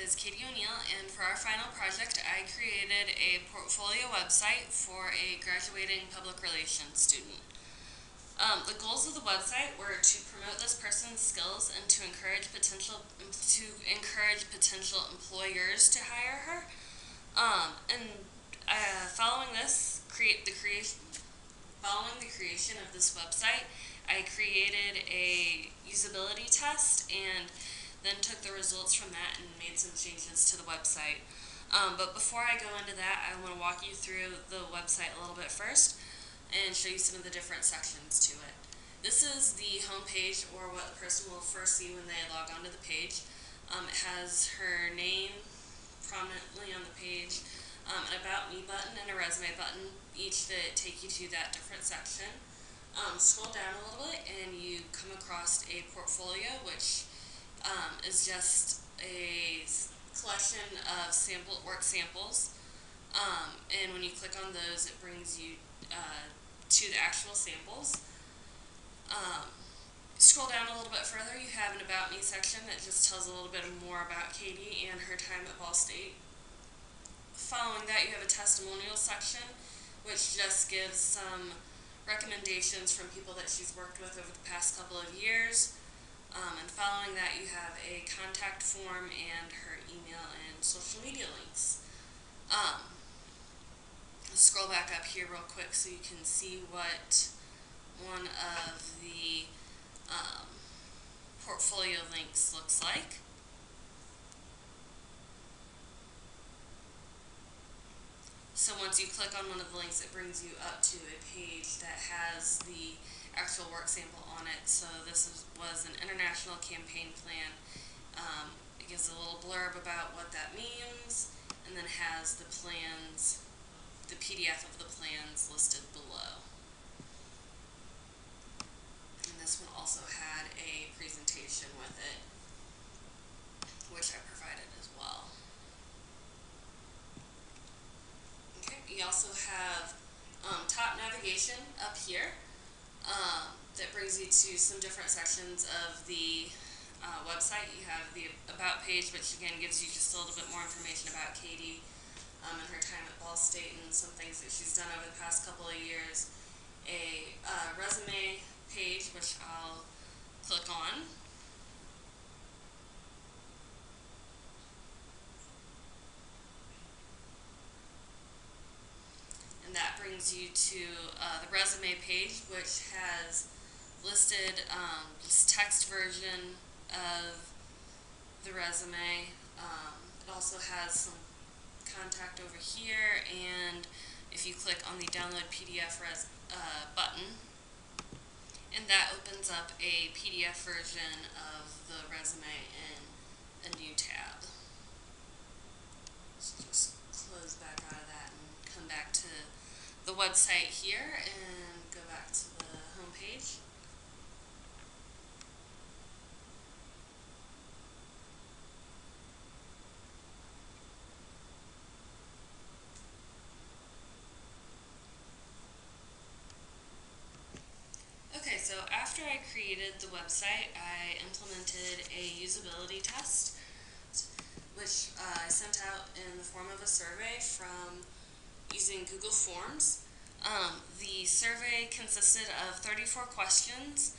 is Katie O'Neill, and for our final project, I created a portfolio website for a graduating public relations student. The goals of the website were to promote this person's skills and to encourage potential employers to hire her. Following the creation of this website, I created a usability test and then took the results from that and made some changes to the website. But before I go into that, I want to walk you through the website a little bit first and show you some of the different sections to it. This is the home page, or what the person will first see when they log onto the page. It has her name prominently on the page, an About Me button and a Resume button, each that take you to that different section. Scroll down a little bit and you come across a portfolio, which is just a collection of work samples. And when you click on those, it brings you to the actual samples. Scroll down a little bit further, you have an About Me section that just tells a little bit more about Katie and her time at Ball State. Following that, you have a testimonial section, which just gives some recommendations from people that she's worked with over the past couple of years. And following that, you have a contact form and her email and social media links. Scroll back up here real quick so you can see what one of the portfolio links looks like. So once you click on one of the links, it brings you up to a page that has the actual work sample on it. So this was an international campaign plan. It gives a little blurb about what that means, and then has the plans, the PDF of the plans listed below. And this one also had a presentation with it, which I provided as well. Okay, we also have top navigation up here that brings you to some different sections of the website. You have the About page, which again gives you just a little bit more information about Katie and her time at Ball State and some things that she's done over the past couple of years. A resume page, which I'll click on. And that brings you to the resume page, which has listed this text version of the resume. It also has some contact over here, and if you click on the download PDF button, and that opens up a PDF version of the resume in a new tab. So just close back out of that and come back to the website here and go back to the home page. Okay, so after I created the website, I implemented a usability test, which I sent out in the form of a survey from using Google Forms. The survey consisted of 34 questions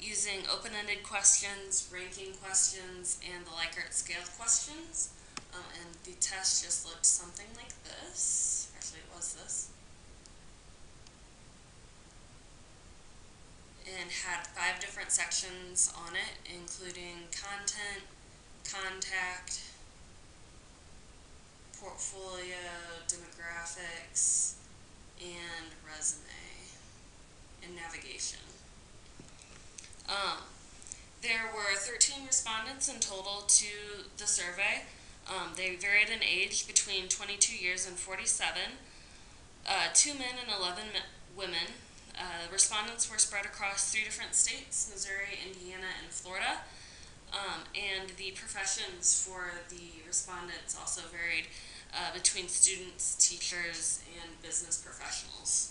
using open-ended questions, ranking questions, and the Likert scale questions. And the test just looked something like this. Actually, it was this. And had 5 different sections on it, including content, contact, portfolio, demographics, and resume, and navigation. There were 13 respondents in total to the survey. They varied in age between 22 years and 47, 2 men and 11 women. Respondents were spread across 3 different states, Missouri, Indiana, and Florida. And the professions for the respondents also varied between students, teachers, and business professionals.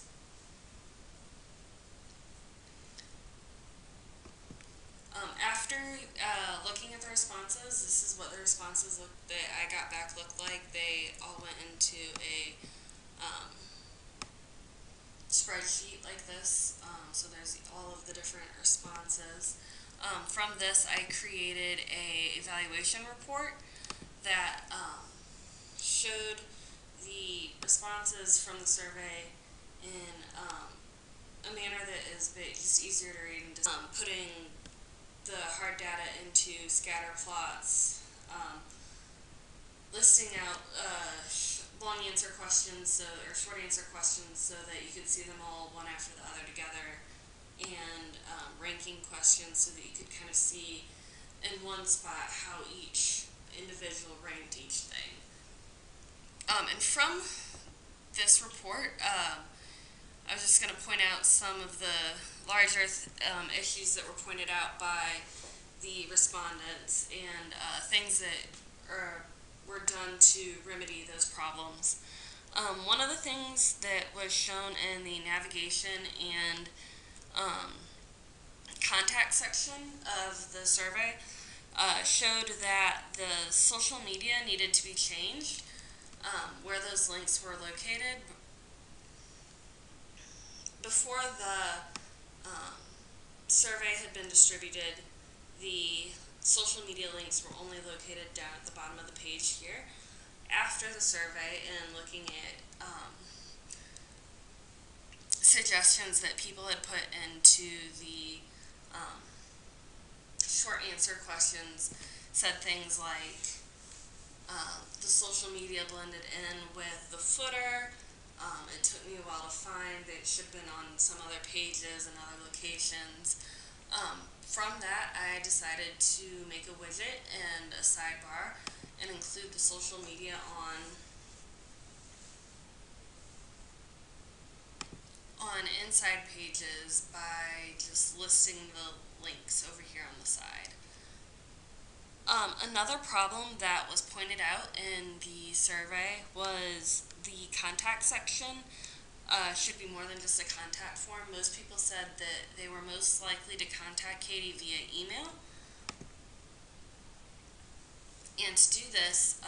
After after looking at the responses, this is what the responses that I got back looked like. They all went into a um, spreadsheet like this. So there's all of the different responses. From this, I created a evaluation report that showed the responses from the survey in a manner that is just easier to read, and putting the hard data into scatter plots, listing out long answer questions or short answer questions so that you could see them all one after the other together, and ranking questions so that you could kind of see in one spot how each individual ranked each thing. And from this report, I was just going to point out some of the larger issues that were pointed out by the respondents, and things that were done to remedy those problems. One of the things that was shown in the navigation and contact section of the survey showed that the social media needed to be changed, where those links were located. Before the survey had been distributed, the social media links were only located down at the bottom of the page here. After the survey and looking at suggestions that people had put into the short answer questions, said things like the social media blended in with the footer. It took me a while to find. It should have been on some other pages and other locations. From that, I decided to make a widget and a sidebar and include the social media on inside pages by just listing the links over here on the side. Another problem that was pointed out in the survey was the contact section should be more than just a contact form. Most people said that they were most likely to contact Katie via email. And to do this,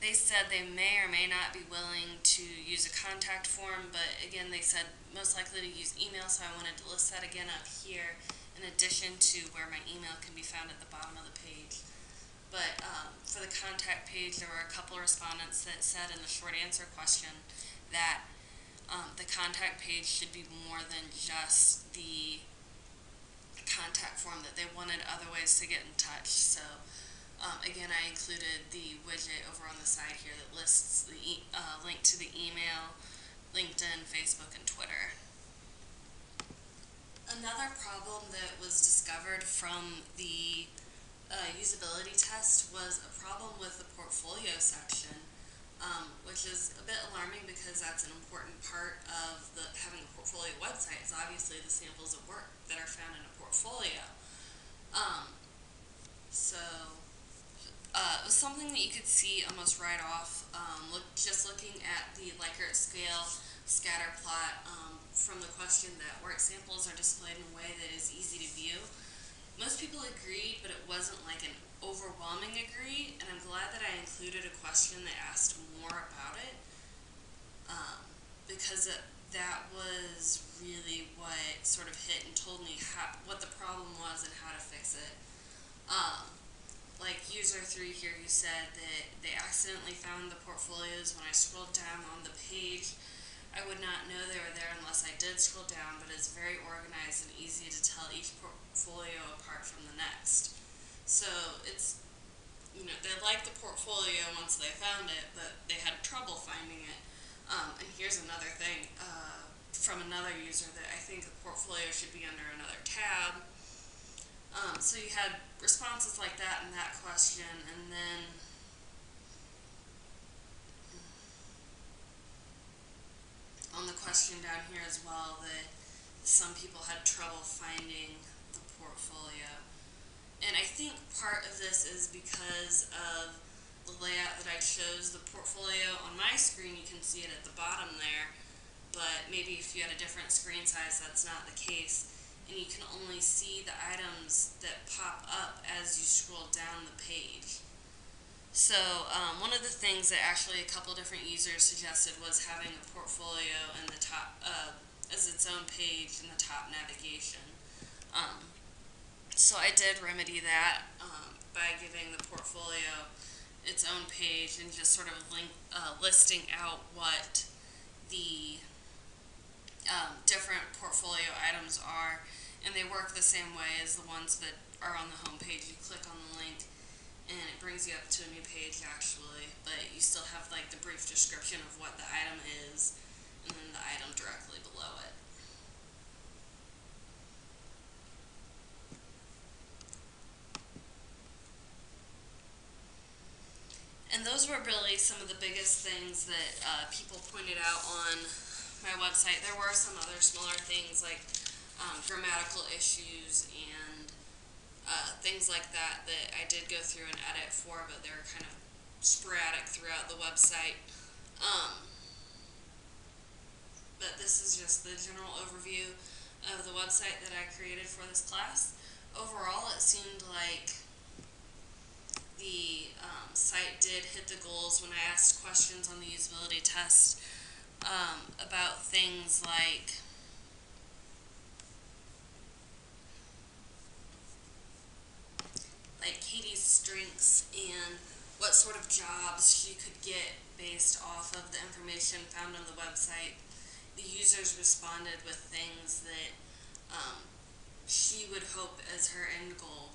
they said they may or may not be willing to use a contact form, but again, they said most likely to use email, so I wanted to list that again up here in addition to where my email can be found at the bottom of the page. But for the contact page, there were a couple of respondents that said in the short answer question that the contact page should be more than just the contact form, that they wanted other ways to get in touch. So again, I included the widget over on the side here that lists the link to the email, LinkedIn, Facebook, and Twitter. Another problem that was discovered from the usability test was a problem with the portfolio section, which is a bit alarming because that's an important part of having a portfolio website. Is obviously the samples of work that are found in a portfolio. It was something that you could see almost right off. Just looking at the Likert scale scatter plot from the question that work samples are displayed in a way that is easy to view. Most people agreed, but it wasn't like an overwhelming agree, and I'm glad that I included a question that asked more about it, because that was really what sort of hit and told me what the problem was and how to fix it. Like user 3 here, who said that they accidentally found the portfolios when I scrolled down on the page. I would not know they were there unless I did scroll down, but it's very organized and easy to tell each portfolio apart from the next. So it's, they liked the portfolio once they found it, but they had trouble finding it. And here's another thing from another user, that I think the portfolio should be under another tab. So you had responses like that in that question, and then on the question down here as well, that some people had trouble finding the portfolio. And I think part of this is because of the layout that I chose. The portfolio on my screen, you can see it at the bottom there, but maybe if you had a different screen size, that's not the case. and you can only see the items that pop up as you scroll down the page. So one of the things that actually a couple different users suggested was having a portfolio in the top as its own page in the top navigation. Um, so I did remedy that by giving the portfolio its own page and just sort of listing out what the different portfolio items are, and they work the same way as the ones that are on the home page. You click on the link and it brings you up to a new page actually, but you still have like the brief description of what the item is and then the item directly below it. And those were really some of the biggest things that people pointed out on my website. There were some other smaller things like grammatical issues and things like that that I did go through and edit for, but they're kind of sporadic throughout the website. But this is just the general overview of the website that I created for this class. Overall, it seemed like the site did hit the goals when I asked questions on the usability test about things like Katie's strengths and what sort of jobs she could get based off of the information found on the website. The users responded with things that she would hope as her end goal.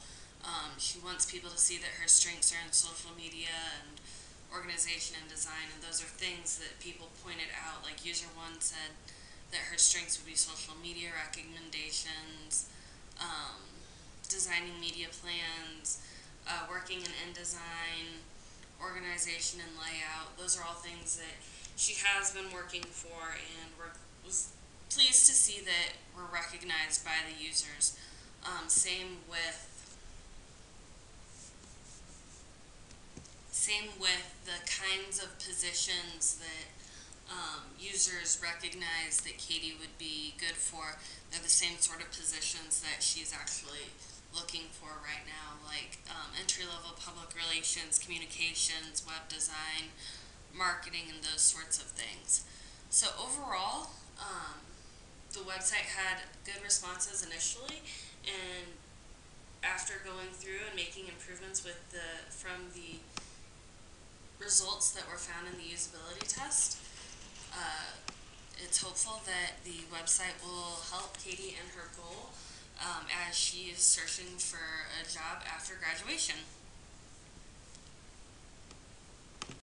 She wants people to see that her strengths are in social media and organization and design, and those are things that people pointed out. Like user one said that her strengths would be social media recommendations, designing media plans, working in InDesign, organization and layout. Those are all things that she has been working for, and was pleased to see that we're recognized by the users. Same with the kinds of positions that users recognize that Katie would be good for. They're the same sort of positions that she's actually looking for right now, like entry-level public relations, communications, web design, marketing, and those sorts of things. So overall, the website had good responses initially, and after going through and making improvements from the results that were found in the usability test, it's hopeful that the website will help Katie in her goal as she is searching for a job after graduation.